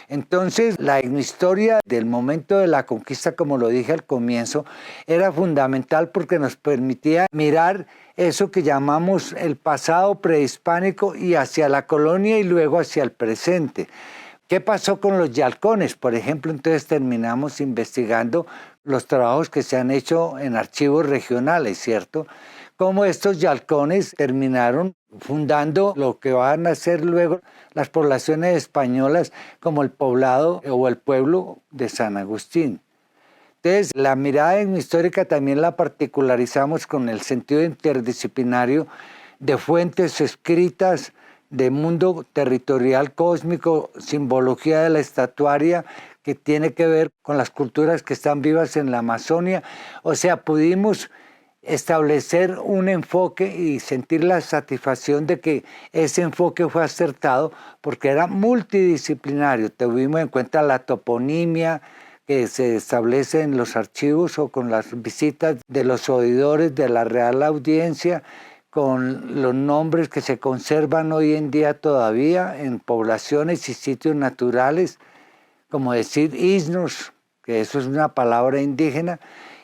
Entonces, la etnohistoria del momento de la conquista, como lo dije al comienzo, era fundamental porque nos permitía mirar eso que llamamos el pasado prehispánico y hacia la colonia y luego hacia el presente. ¿Qué pasó con los yalcones? Por ejemplo, entonces terminamos investigando los trabajos que se han hecho en archivos regionales, ¿cierto? Cómo estos yalcones terminaron fundando lo que van a ser luego las poblaciones españolas como el poblado o el pueblo de San Agustín. Entonces, la mirada etnohistórica también la particularizamos con el sentido interdisciplinario de fuentes escritas, de mundo territorial cósmico, simbología de la estatuaria, que tiene que ver con las culturas que están vivas en la Amazonia. O sea, pudimos establecer un enfoque y sentir la satisfacción de que ese enfoque fue acertado porque era multidisciplinario. Tuvimos en cuenta la toponimia que se establece en los archivos o con las visitas de los oidores de la Real Audiencia, con los nombres que se conservan hoy en día todavía en poblaciones y sitios naturales, como decir isnos, que eso es una palabra indígena,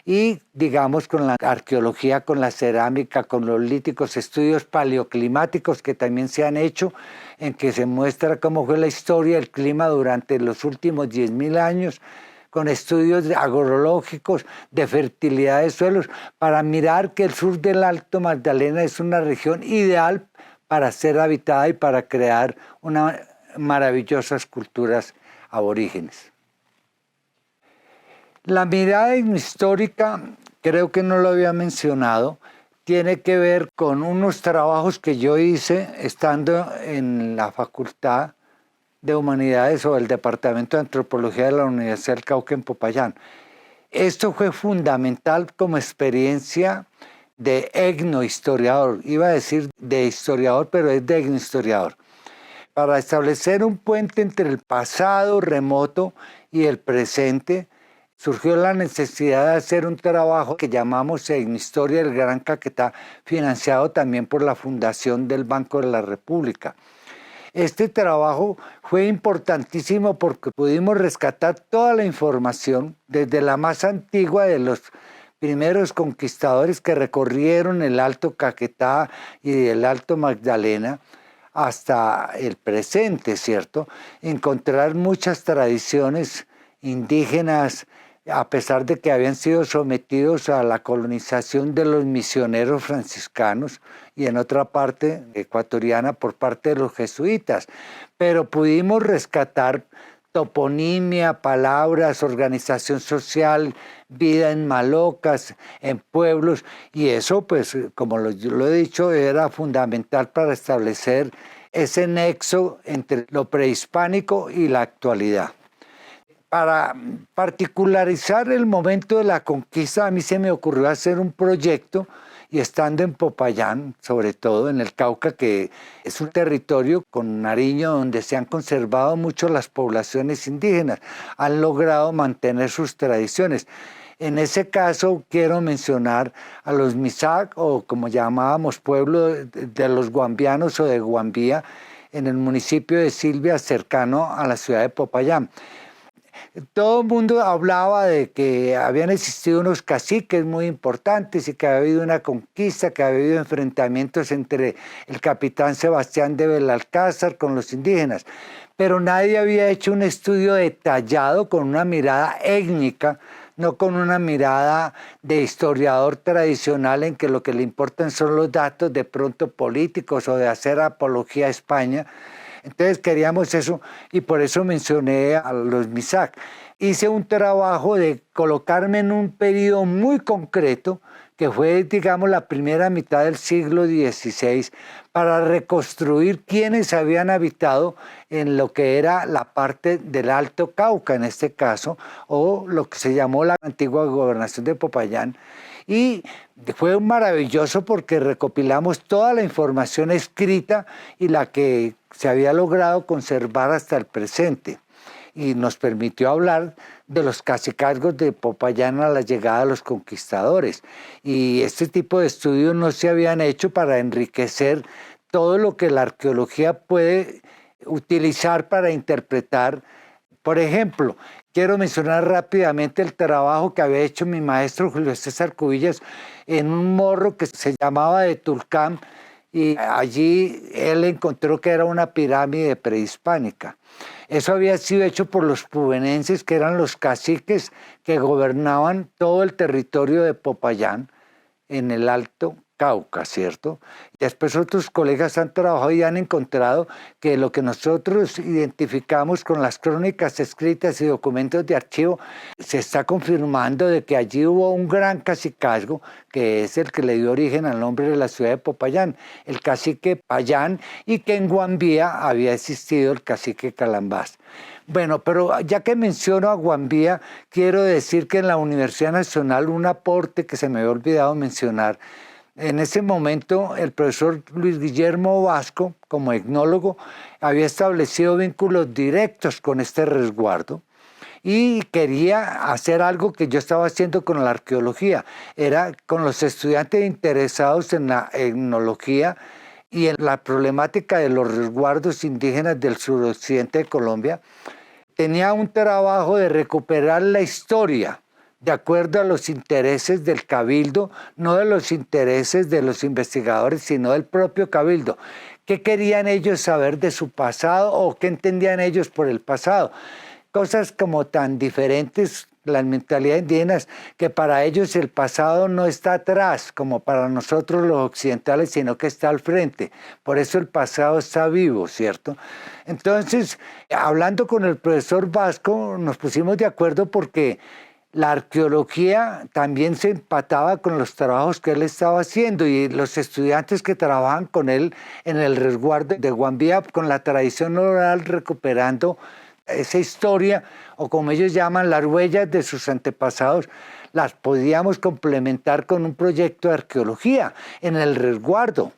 y digamos con la arqueología, con la cerámica, con los líticos, estudios paleoclimáticos que también se han hecho, en que se muestra cómo fue la historia del clima durante los últimos 10.000 años, con estudios agrológicos de fertilidad de suelos, para mirar que el sur del Alto Magdalena es una región ideal para ser habitada y para crear unas maravillosas culturas aborígenes. La mirada histórica, creo que no lo había mencionado, tiene que ver con unos trabajos que yo hice estando en la Facultad de Humanidades o el Departamento de Antropología de la Universidad del Cauca en Popayán. Esto fue fundamental como experiencia de etnohistoriador. Iba a decir de historiador, pero es de etnohistoriador. Para establecer un puente entre el pasado remoto y el presente, surgió la necesidad de hacer un trabajo que llamamos Etnohistoria del Gran Caquetá, financiado también por la Fundación del Banco de la República. Este trabajo fue importantísimo porque pudimos rescatar toda la información desde la más antigua de los primeros conquistadores que recorrieron el Alto Caquetá y el Alto Magdalena hasta el presente, ¿cierto? Encontrar muchas tradiciones indígenas, a pesar de que habían sido sometidos a la colonización de los misioneros franciscanos y en otra parte ecuatoriana por parte de los jesuitas. Pero pudimos rescatar toponimia, palabras, organización social, vida en malocas, en pueblos, y eso, pues, como lo he dicho, era fundamental para establecer ese nexo entre lo prehispánico y la actualidad. Para particularizar el momento de la conquista, a mí se me ocurrió hacer un proyecto, y estando en Popayán, sobre todo en el Cauca, que es un territorio con Nariño donde se han conservado mucho las poblaciones indígenas, han logrado mantener sus tradiciones. En ese caso quiero mencionar a los Misak, o como llamábamos pueblo de los guambianos o de Guambía, en el municipio de Silvia, cercano a la ciudad de Popayán. Todo el mundo hablaba de que habían existido unos caciques muy importantes y que había habido una conquista, que había habido enfrentamientos entre el capitán Sebastián de Belalcázar con los indígenas. Pero nadie había hecho un estudio detallado con una mirada étnica, no con una mirada de historiador tradicional en que lo que le importan son los datos de pronto políticos o de hacer apología a España. Entonces queríamos eso y por eso mencioné a los Misak. Hice un trabajo de colocarme en un periodo muy concreto que fue, digamos, la primera mitad del siglo XVI, para reconstruir quiénes habían habitado en lo que era la parte del Alto Cauca, en este caso, o lo que se llamó la antigua gobernación de Popayán. Y fue maravilloso porque recopilamos toda la información escrita y la que se había logrado conservar hasta el presente. Y nos permitió hablar de los cacicazgos de Popayán a la llegada de los conquistadores. Y este tipo de estudios no se habían hecho para enriquecer todo lo que la arqueología puede utilizar para interpretar. Por ejemplo, quiero mencionar rápidamente el trabajo que había hecho mi maestro Julio César Cubillas en un morro que se llamaba de Tulcán, y allí él encontró que era una pirámide prehispánica. Eso había sido hecho por los pubenenses, que eran los caciques que gobernaban todo el territorio de Popayán en el Alto Cauca, ¿cierto? Después otros colegas han trabajado y han encontrado que lo que nosotros identificamos con las crónicas escritas y documentos de archivo se está confirmando de que allí hubo un gran cacicazgo, que es el que le dio origen al nombre de la ciudad de Popayán, el cacique Payán, y que en Guambía había existido el cacique Calambás. Bueno, pero ya que menciono a Guambía, quiero decir que en la Universidad Nacional un aporte que se me había olvidado mencionar. En ese momento, el profesor Luis Guillermo Vasco, como etnólogo, había establecido vínculos directos con este resguardo y quería hacer algo que yo estaba haciendo con la arqueología. Era con los estudiantes interesados en la etnología y en la problemática de los resguardos indígenas del suroccidente de Colombia. Tenía un trabajo de recuperar la historia de acuerdo a los intereses del cabildo, no de los intereses de los investigadores, sino del propio cabildo. ¿Qué querían ellos saber de su pasado o qué entendían ellos por el pasado? Cosas como tan diferentes, las mentalidades indígenas, que para ellos el pasado no está atrás, como para nosotros los occidentales, sino que está al frente. Por eso el pasado está vivo, ¿cierto? Entonces, hablando con el profesor Vasco, nos pusimos de acuerdo porque la arqueología también se empataba con los trabajos que él estaba haciendo y los estudiantes que trabajan con él en el resguardo de Guambía, con la tradición oral, recuperando esa historia, o como ellos llaman, las huellas de sus antepasados, las podíamos complementar con un proyecto de arqueología en el resguardo.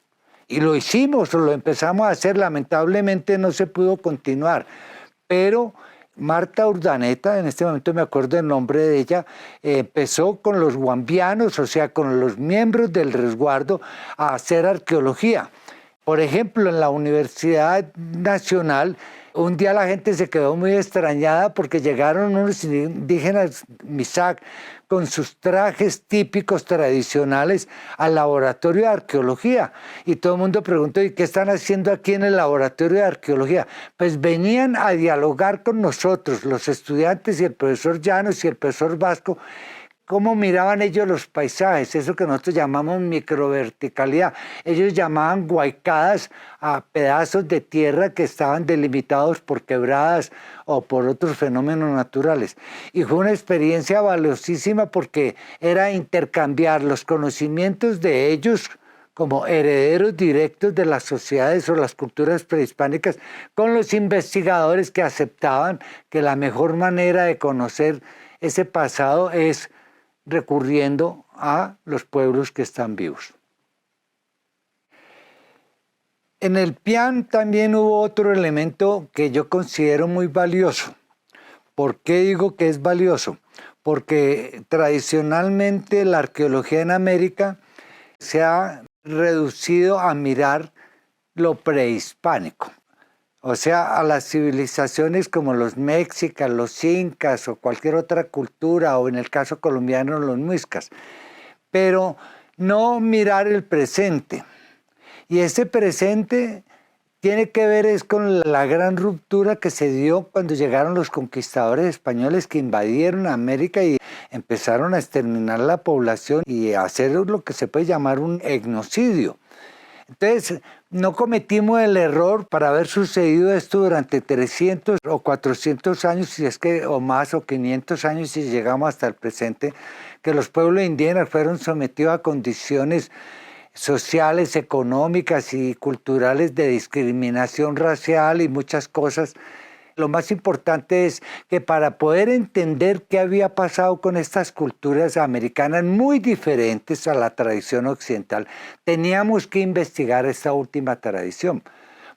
Y lo hicimos, o lo empezamos a hacer, lamentablemente no se pudo continuar, pero Marta Urdaneta, en este momento me acuerdo el nombre de ella, empezó con los guambianos, o sea, con los miembros del resguardo, a hacer arqueología. Por ejemplo, en la Universidad Nacional, un día la gente se quedó muy extrañada porque llegaron unos indígenas Misak con sus trajes típicos tradicionales al laboratorio de arqueología. Y todo el mundo preguntó, ¿y qué están haciendo aquí en el laboratorio de arqueología? Pues venían a dialogar con nosotros, los estudiantes y el profesor Llanos y el profesor Vasco, cómo miraban ellos los paisajes, eso que nosotros llamamos microverticalidad. Ellos llamaban huaycadas a pedazos de tierra que estaban delimitados por quebradas o por otros fenómenos naturales. Y fue una experiencia valiosísima porque era intercambiar los conocimientos de ellos como herederos directos de las sociedades o las culturas prehispánicas con los investigadores que aceptaban que la mejor manera de conocer ese pasado es recurriendo a los pueblos que están vivos. En el Pian también hubo otro elemento que yo considero muy valioso. ¿Por qué digo que es valioso? Porque tradicionalmente la arqueología en América se ha reducido a mirar lo prehispánico. O sea, a las civilizaciones como los mexicas, los incas o cualquier otra cultura, o en el caso colombiano los muiscas, pero no mirar el presente. Y ese presente tiene que ver es con la gran ruptura que se dio cuando llegaron los conquistadores españoles que invadieron América y empezaron a exterminar la población y a hacer lo que se puede llamar un etnocidio. Entonces, no cometimos el error para haber sucedido esto durante 300 o 400 años, si es que, o más, o 500 años, si llegamos hasta el presente, que los pueblos indígenas fueron sometidos a condiciones sociales, económicas y culturales de discriminación racial y muchas cosas. Lo más importante es que para poder entender qué había pasado con estas culturas americanas muy diferentes a la tradición occidental, teníamos que investigar esta última tradición,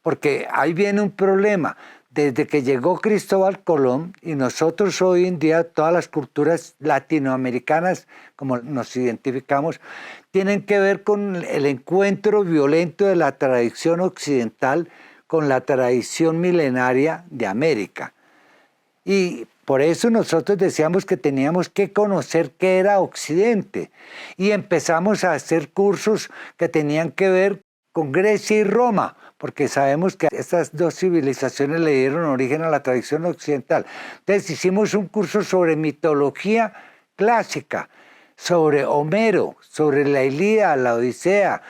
porque ahí viene un problema. Desde que llegó Cristóbal Colón y nosotros hoy en día, todas las culturas latinoamericanas, como nos identificamos, tienen que ver con el encuentro violento de la tradición occidental con la tradición milenaria de América. Y por eso nosotros decíamos que teníamos que conocer qué era Occidente. Y empezamos a hacer cursos que tenían que ver con Grecia y Roma, porque sabemos que estas dos civilizaciones le dieron origen a la tradición occidental. Entonces hicimos un curso sobre mitología clásica, sobre Homero, sobre la Ilíada, la Odisea,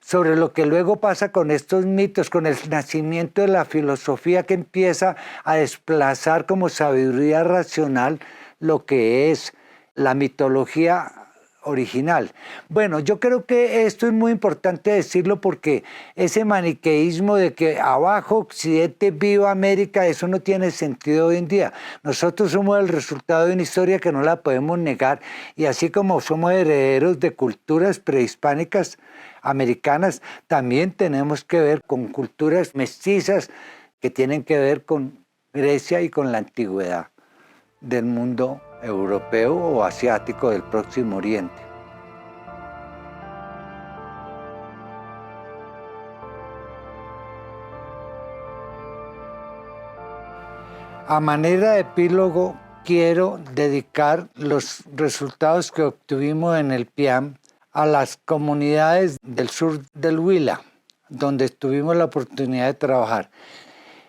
sobre lo que luego pasa con estos mitos, con el nacimiento de la filosofía que empieza a desplazar como sabiduría racional lo que es la mitología original. Bueno, yo creo que esto es muy importante decirlo porque ese maniqueísmo de que abajo Occidente, viva América, eso no tiene sentido hoy en día. Nosotros somos el resultado de una historia que no la podemos negar y así como somos herederos de culturas prehispánicas americanas, también tenemos que ver con culturas mestizas que tienen que ver con Grecia y con la antigüedad del mundo europeo o asiático del Próximo Oriente. A manera de epílogo, quiero dedicar los resultados que obtuvimos en el PIAM a las comunidades del sur del Huila, donde tuvimos la oportunidad de trabajar.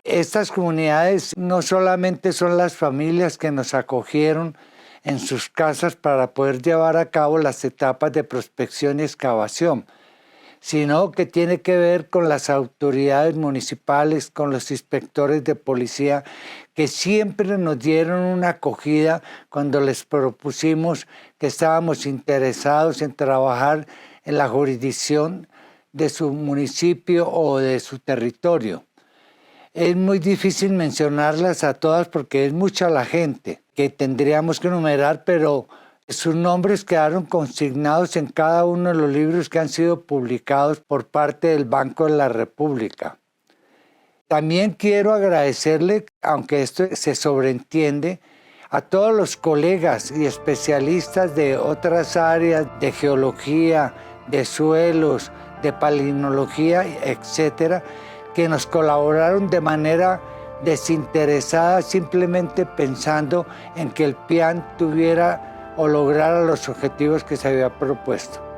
Estas comunidades no solamente son las familias que nos acogieron en sus casas para poder llevar a cabo las etapas de prospección y excavación, sino que tiene que ver con las autoridades municipales, con los inspectores de policía, que siempre nos dieron una acogida cuando les propusimos que estábamos interesados en trabajar en la jurisdicción de su municipio o de su territorio. Es muy difícil mencionarlas a todas porque es mucha la gente que tendríamos que enumerar, pero sus nombres quedaron consignados en cada uno de los libros que han sido publicados por parte del Banco de la República. También quiero agradecerle, aunque esto se sobreentiende, a todos los colegas y especialistas de otras áreas de geología, de suelos, de palinología, etcétera, que nos colaboraron de manera desinteresada, simplemente pensando en que el PIAM tuviera o lograra los objetivos que se había propuesto.